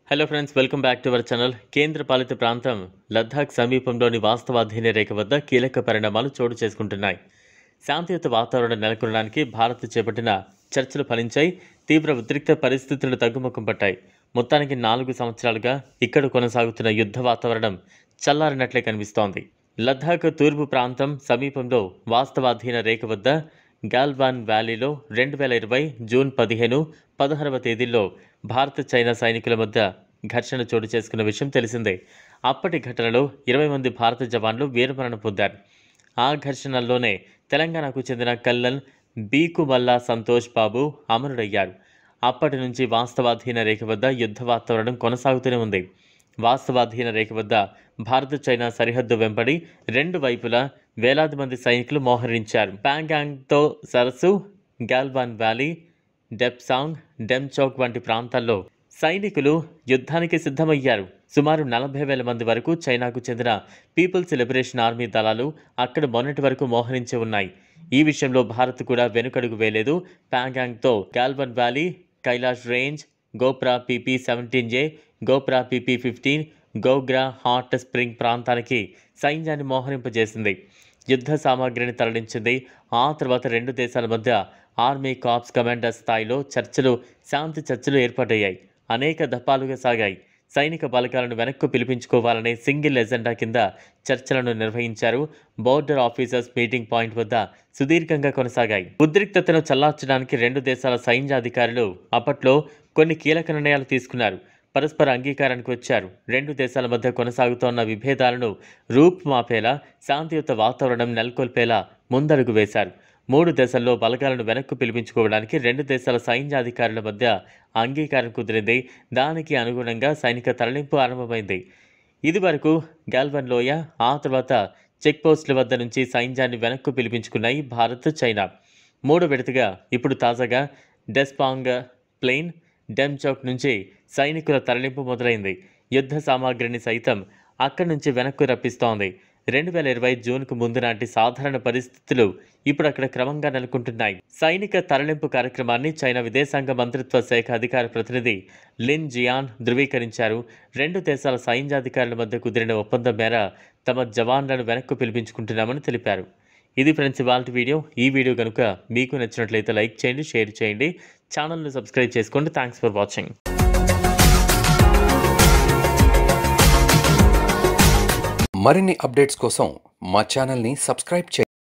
Hello friends, welcome back to our channel. కేంద్ర పాలిత ప్రాంతం లద్దాఖ్ సమీపంలోని వాస్తవాధీన రేఖ వద్ద కీలక పరిణామాలు చోటు చేసుకుంటున్నాయి. శాంతియుత వాతావరణం నెలకొనడానికి భారత్ చేపట్టిన చర్చలు ఫలించాయి. తీవ్ర ఉద్రిక్త పరిస్థితులు తగ్గుముఖం పట్టాయి. మొత్తానికి 4 సంవత్సరాలుగా ఇక్కడ కొనసాగుతున్న యుద్ధ వాతావరణం చల్లారినట్లే కనిపిస్తోంది. లద్దాఖ్ తూర్పు ప్రాంతం సమీపంలో వాస్తవాధీన రేఖ వద్ద గాల్వాన్ వ్యాలీలో 2020 జూన్ 15, 16వ తేదీల్లో భారత్ చైనా సైనికుల మధ్య ఘర్షణ చోటు చేసుకున్న విషయం తెలిసిందే. అప్పటి ఘటనలో 20 మంది భారత జవాన్లు వీరమరణం పొందారు. ఆ ఘర్షణల్లోనే తెలంగాణకు చెందిన కల్నల్ బీకుమల్లా సంతోష్ బాబు అమరుడయ్యారు. అప్పటి నుంచి వాస్తవాధీన రేఖ వద్ద యుద్ధ వాతావరణం కొనసాగుతూనే ఉంది. వాస్తవాధీన రేఖ వద్ద భారత్ చైనా సరిహద్దు వెంబడి 2 వైపులా వేలాది మంది సైనికులు మోహరించారు. ప్యాంగాంగ్తో సరస్సు, గాల్వాన్ వ్యాలీ, డెప్సాంగ్, డెమ్చౌక్ వంటి ప్రాంతాల్లో సైనికులు యుద్ధానికి సిద్ధమయ్యారు. సుమారు 40,000 మంది వరకు చైనాకు చెందిన పీపుల్స్ లిబరేషన్ ఆర్మీ దళాలు అక్కడ మొన్నటి వరకు మోహరించి ఉన్నాయి. ఈ విషయంలో భారత్ కూడా వెనుకడుగు వేయలేదు. ప్యాంగాంగ్తో Galwan valley, Kailash range, Gogra PP-17A, Gogra PP-15, Gogra hot spring ప్రాంతానికి సైన్యాన్ని మోహరింపజేసింది. యుద్ధ సామాగ్రిని తరలించింది. ఆ తర్వాత 2 దేశాల మధ్య ఆర్మీ కార్ప్స్ కమాండర్ స్థాయిలో శాంతి చర్చలు ఏర్పాటయ్యాయి. అనేక దఫాలుగా సాగాయి. సైనిక బలగాలను వెనక్కు పిలిపించుకోవాలనే సింగిల్ ఎజెండా కింద చర్చలను నిర్వహించారు. బోర్డర్ ఆఫీసర్స్ మీటింగ్ పాయింట్ వద్ద సుదీర్ఘంగా కొనసాగాయి. ఉద్రిక్తతను చల్లార్చడానికి 2 దేశాల సైన్యాధికారులు అప్పట్లో కొన్ని కీలక నిర్ణయాలు తీసుకున్నారు. పరస్పర అంగీకారానికి వచ్చారు. 2 దేశాల మధ్య కొనసాగుతోన్న విభేదాలను రూపుమాపేలా, శాంతియుత వాతావరణం నెలకొల్పేలా ముందడుగు వేశారు. 3 దేశాల్లో బలగాలను వెనక్కు పిలిపించుకోవడానికి 2 దేశాల సైన్యాధికారుల మధ్య అంగీకారం కుదిరింది. దానికి అనుగుణంగా సైనిక తరలింపు ఆరంభమైంది. ఇది వరకు గాల్వన్ లోయ, ఆ తర్వాత చెక్పోస్టుల వద్ద నుంచి సైన్యాన్ని వెనక్కు పిలిపించుకున్నాయి భారత్, చైనా. 3 విడతగా ఇప్పుడు తాజాగా డెస్పాంగ్ ప్లెయిన్, డెమ్చౌక్ నుంచి సైనికుల తరలింపు మొదలైంది. యుద్ధ సామాగ్రిని సైతం అక్కడి నుంచి వెనక్కు రప్పిస్తోంది. 2020 జూన్కు ముందు నాటి సాధారణ పరిస్థితులు ఇప్పుడు అక్కడ క్రమంగా నెలకొంటున్నాయి. సైనిక తరలింపు కార్యక్రమాన్ని చైనా విదేశాంగ మంత్రిత్వ శాఖ అధికార ప్రతినిధి లిన్ జియాన్ ధృవీకరించారు. 2 దేశాల సైన్యాధికారుల మధ్య కుదిరిన ఒప్పందం మేర తమ జవాన్లను వెనక్కు పిలిపించుకుంటున్నామని తెలిపారు. ఇది ఫ్రెండ్స్ ఇవాల్టి వీడియో. ఈ వీడియో కనుక మీకు నచ్చినట్లయితే లైక్ చేయండి, షేర్ చేయండి, ఛానల్ను సబ్స్క్రైబ్ చేసుకోండి. Thanks for watching. మరిన్ని అప్డేట్స్ కోసం మా ఛానల్ని సబ్స్క్రైబ్ చేయండి.